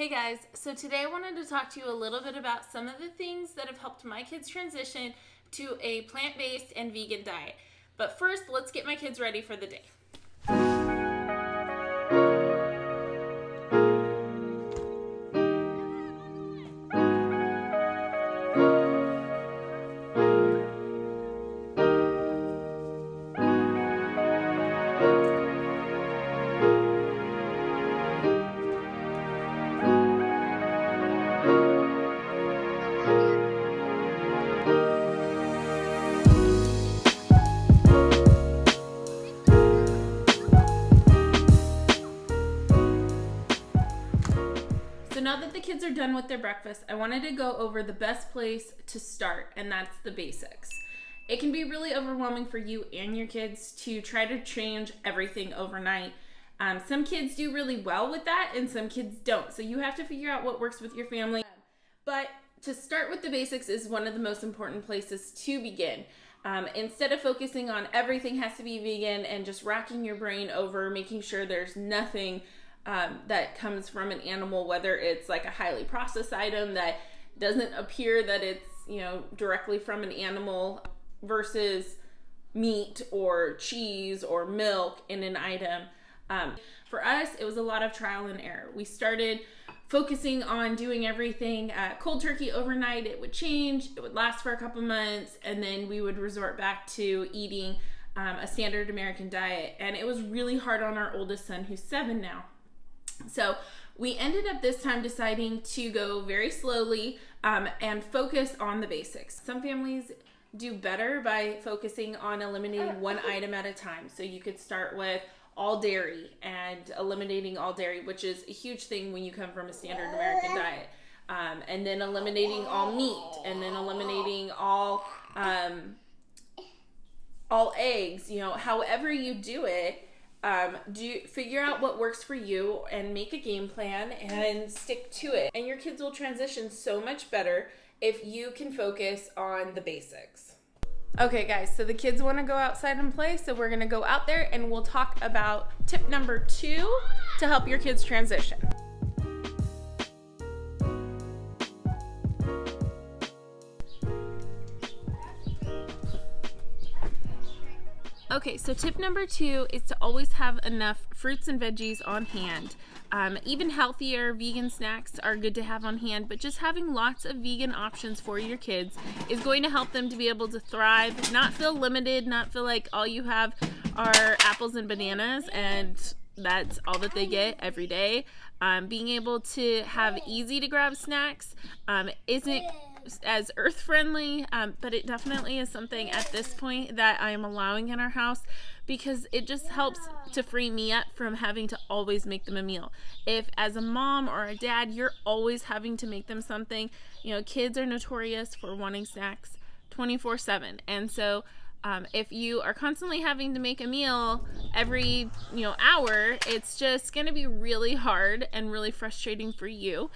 Hey guys, so today I wanted to talk to you a little bit about some of the things that have helped my kids transition to a plant-based and vegan diet. But first, let's get my kids ready for the day. So now that the kids are done with their breakfast, I wanted to go over the best place to start, and that's the basics. It can be really overwhelming for you and your kids to try to change everything overnight. Some kids do really well with that, and some kids don't. So you have to figure out what works with your family. But to start with the basics is one of the most important places to begin. Instead of focusing on everything has to be vegan and just racking your brain over making sure there's nothing that comes from an animal, whether it's like a highly processed item that doesn't appear that it's, directly from an animal versus meat or cheese or milk in an item. For us, it was a lot of trial and error. We started focusing on doing everything cold turkey overnight. It would change, it would last for a couple months, and then we would resort back to eating a standard American diet. And it was really hard on our oldest son, who's 7 now. So we ended up this time deciding to go very slowly and focus on the basics. Some families do better by focusing on eliminating one item at a time. So you could start with all dairy and eliminating all dairy, which is a huge thing when you come from a standard American diet. And then eliminating all meat, and then eliminating all eggs. However you do it, figure out what works for you and make a game plan and stick to it. And your kids will transition so much better if you can focus on the basics. Okay guys, so the kids want to go outside and play, so we're going to go out there and we'll talk about tip number 2 to help your kids transition. Okay, so tip number 2 is to always have enough fruits and veggies on hand. Even healthier vegan snacks are good to have on hand, but just having lots of vegan options for your kids is going to help them to be able to thrive, not feel limited, not feel like all you have are apples and bananas and that's all that they get every day. Being able to have easy to grab snacks isn't as earth friendly, but it definitely is something at this point that I am allowing in our house because it just helps to free me up from having to always make them a meal. If as a mom or a dad you're always having to make them something, kids are notorious for wanting snacks 24/7, and so if you are constantly having to make a meal every hour, it's just going to be really hard and really frustrating for you.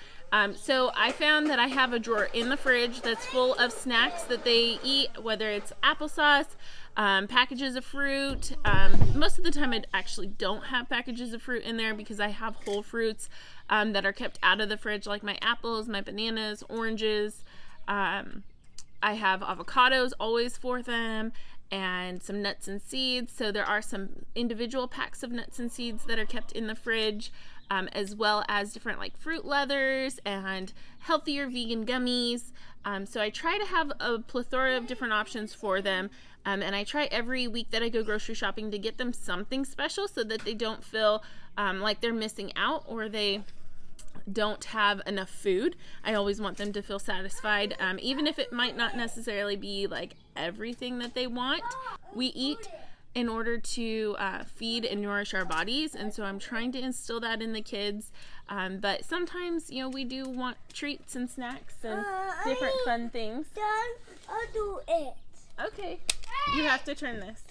So I found that I have a drawer in the fridge that's full of snacks that they eat, whether it's applesauce, packages of fruit. Most of the time I actually don't have packages of fruit in there because I have whole fruits that are kept out of the fridge, like my apples, my bananas, oranges. I have avocados always for them, and some nuts and seeds. So there are some individual packs of nuts and seeds that are kept in the fridge, as well as different like fruit leathers and healthier vegan gummies. So I try to have a plethora of different options for them, and I try every week that I go grocery shopping to get them something special so that they don't feel like they're missing out or they don't have enough food. I always want them to feel satisfied, even if it might not necessarily be like everything that they want. We eat in order to feed and nourish our bodies, and so I'm trying to instill that in the kids, but sometimes we do want treats and snacks and different fun things. I'll do it. Okay, you have to turn this.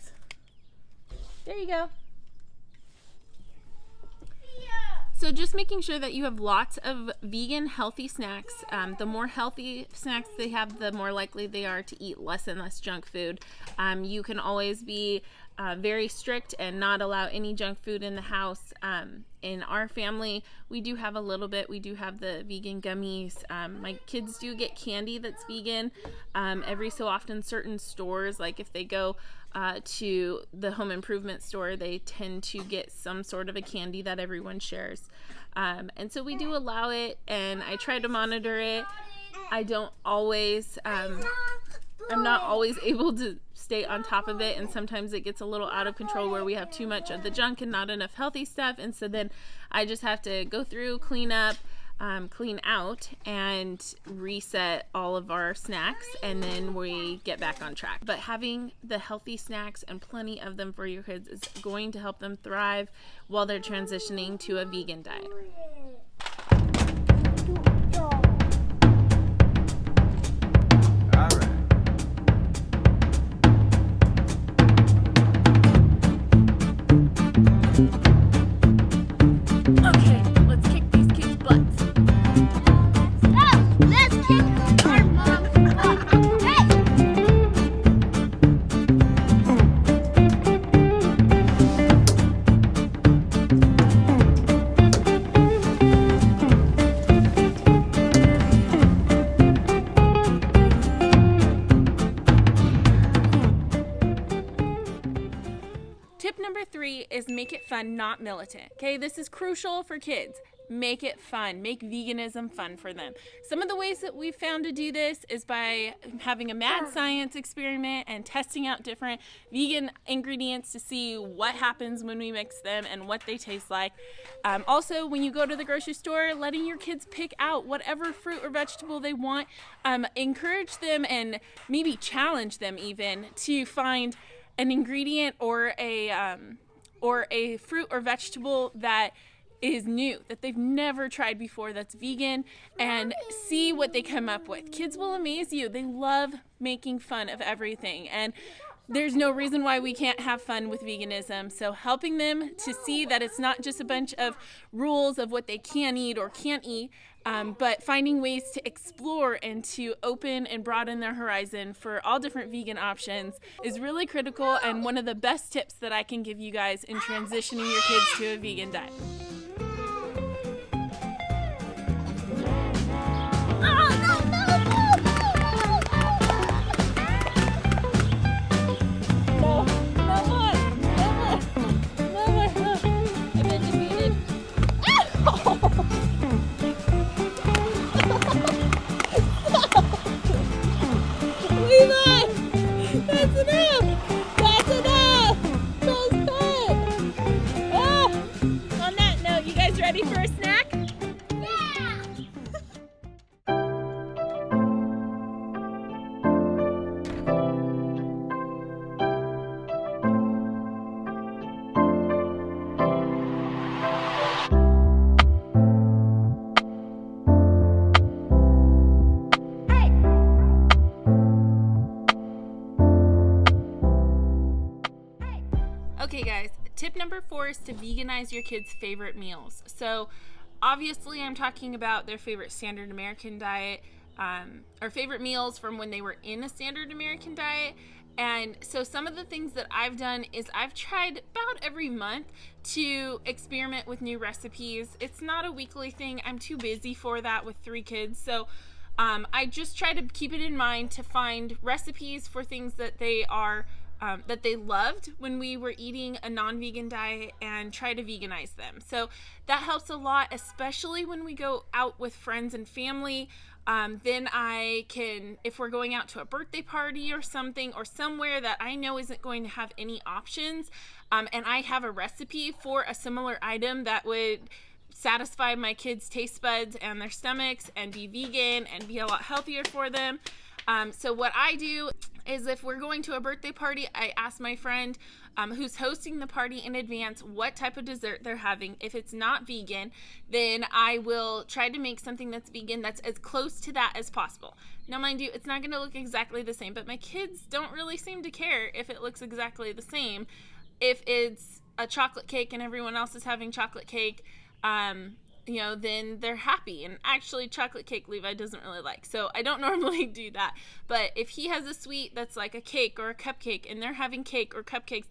There you go. So just making sure that you have lots of vegan healthy snacks. The more healthy snacks they have, the more likely they are to eat less and less junk food. You can always be very strict and not allow any junk food in the house. In our family, we do have a little bit. We do have the vegan gummies. My kids do get candy that's vegan. Every so often, certain stores, like if they go to the home improvement store, they tend to get some sort of a candy that everyone shares. And so we do allow it, and I try to monitor it. I don't always, I'm not always able to stay on top of it, and sometimes it gets a little out of control where we have too much of the junk and not enough healthy stuff, and so then I just have to go through, clean up, clean out, and reset all of our snacks, and then we get back on track. But having the healthy snacks and plenty of them for your kids is going to help them thrive while they're transitioning to a vegan diet. Okay, let's kick these kids' butts. Let's kick our mom's butt. Hey! Tip number 3 is make it fun, not militant. Okay, this is crucial for kids. Make it fun. Make veganism fun for them. Some of the ways that we've found to do this is by having a mad science experiment and testing out different vegan ingredients to see what happens when we mix them and what they taste like. Also, when you go to the grocery store, letting your kids pick out whatever fruit or vegetable they want. Encourage them and maybe challenge them even to find an ingredient or a fruit or vegetable that is new, that they've never tried before, that's vegan, and see what they come up with. Kids will amaze you. They love making fun of everything, and there's no reason why we can't have fun with veganism. So helping them to see that it's not just a bunch of rules of what they can eat or can't eat, but finding ways to explore and to open and broaden their horizon for all different vegan options is really critical, and one of the best tips that I can give you guys in transitioning your kids to a vegan diet. Ready for a snack? Yeah! Okay guys, tip number 4 is to veganize your kids' favorite meals. So obviously I'm talking about their favorite standard American diet, or favorite meals from when they were in a standard American diet. And so some of the things that I've done is I've tried about every month to experiment with new recipes. It's not a weekly thing. I'm too busy for that with 3 kids. So I just try to keep it in mind to find recipes for things that they are that they loved when we were eating a non-vegan diet, and try to veganize them. So that helps a lot, especially when we go out with friends and family. Then I can, if we're going out to a birthday party or something, or somewhere that I know isn't going to have any options, and I have a recipe for a similar item that would satisfy my kids' taste buds and their stomachs and be vegan and be a lot healthier for them. So what I do is, if we're going to a birthday party, I ask my friend who's hosting the party in advance what type of dessert they're having. If it's not vegan, then I will try to make something that's vegan that's as close to that as possible. Now, mind you, it's not going to look exactly the same, but my kids don't really seem to care if it looks exactly the same. If it's a chocolate cake and everyone else is having chocolate cake, then they're happy. And actually, chocolate cake Levi doesn't really like, so I don't normally do that. But if he has a sweet that's like a cake or a cupcake and they're having cake or cupcakes,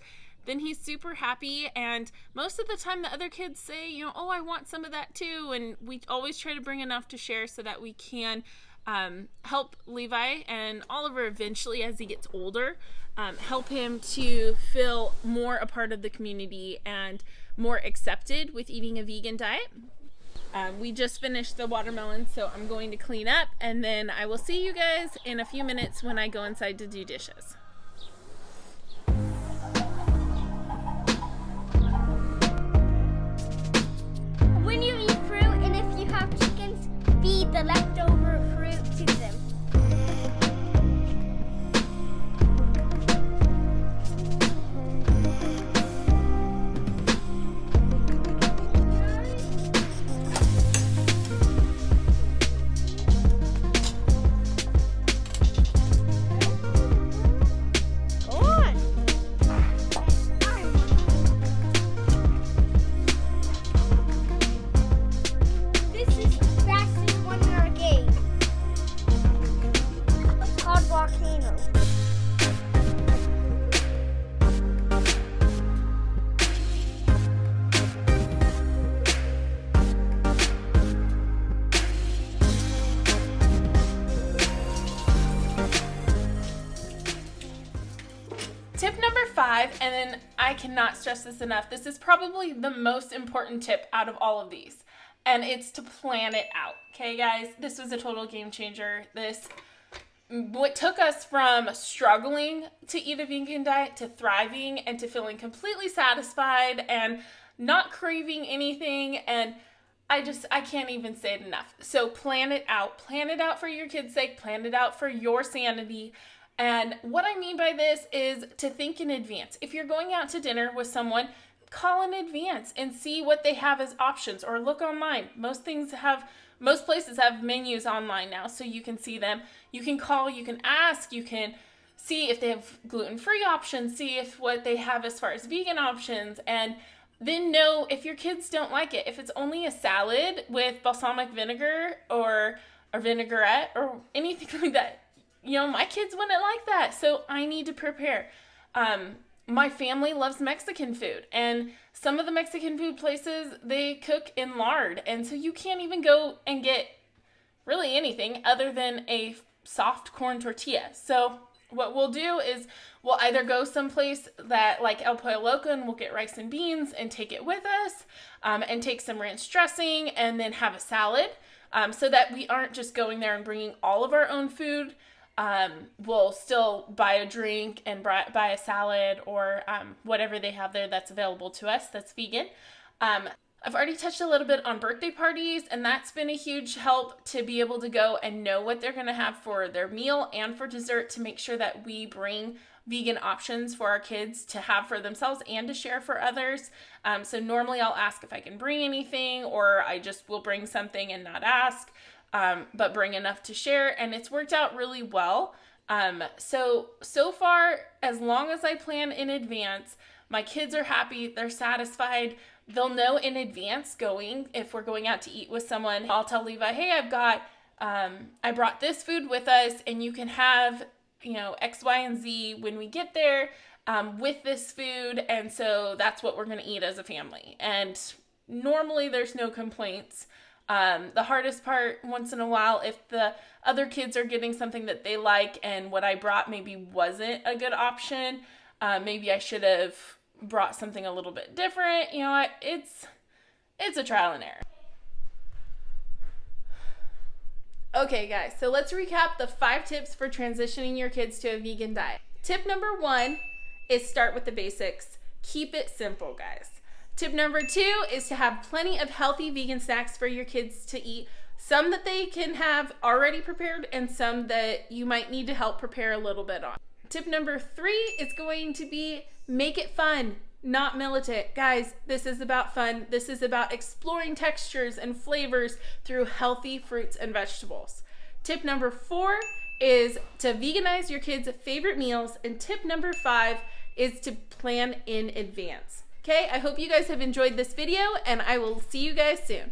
then he's super happy. And most of the time the other kids say, you know, oh, I want some of that too. And we always try to bring enough to share so that we can help Levi and Oliver eventually as he gets older, help him to feel more a part of the community and more accepted with eating a vegan diet. We just finished the watermelon, so I'm going to clean up, and then I will see you guys in a few minutes when I go inside to do dishes. When you eat fruit and if you have chickens, feed the leftover fruit to them. Tip number 5, and then I cannot stress this enough, this is probably the most important tip out of all of these, and it's to plan it out. Okay, guys, this was a total game changer. What took us from struggling to eat a vegan diet to thriving and to feeling completely satisfied and not craving anything, and I can't even say it enough. So plan it out for your kids' sake, plan it out for your sanity. And what I mean by this is to think in advance. If you're going out to dinner with someone, call in advance and see what they have as options, or look online. Most places have menus online now, so you can see them. You can call, you can ask, you can see if they have gluten-free options, see if what they have as far as vegan options, and then know if your kids don't like it. If it's only a salad with balsamic vinegar or a vinaigrette or anything like that, you know, my kids wouldn't like that, so I need to prepare. My family loves Mexican food, and some of the Mexican food places, they cook in lard, and so you can't even go and get really anything other than a soft corn tortilla. So what we'll do is we'll either go someplace that like El Pollo Loco and we'll get rice and beans and take it with us, and take some ranch dressing and then have a salad, so that we aren't just going there and bringing all of our own food. We'll still buy a drink and buy a salad or whatever they have there that's available to us that's vegan. I've already touched a little bit on birthday parties, and that's been a huge help to be able to go and know what they're going to have for their meal and for dessert, to make sure that we bring vegan options for our kids to have for themselves and to share for others. So normally I'll ask if I can bring anything, or I just will bring something and not ask. But bring enough to share, and it's worked out really well. So far, as long as I plan in advance, my kids are happy, they're satisfied, they'll know in advance going, if we're going out to eat with someone, I'll tell Levi, hey, I brought this food with us, and you can have, you know, X, Y, and Z when we get there, with this food, and so that's what we're gonna eat as a family. And normally there's no complaints. The hardest part once in a while, if the other kids are getting something that they like and what I brought maybe wasn't a good option, maybe I should have brought something a little bit different. You know, it's a trial and error. Okay guys, so let's recap the 5 tips for transitioning your kids to a vegan diet. Tip number 1 is start with the basics. Keep it simple, guys. Tip number 2 is to have plenty of healthy vegan snacks for your kids to eat. Some that they can have already prepared and some that you might need to help prepare a little bit on. Tip number 3 is going to be make it fun, not militant. Guys, this is about fun. This is about exploring textures and flavors through healthy fruits and vegetables. Tip number 4 is to veganize your kids' favorite meals. And tip number 5 is to plan in advance. Okay, I hope you guys have enjoyed this video, and I will see you guys soon.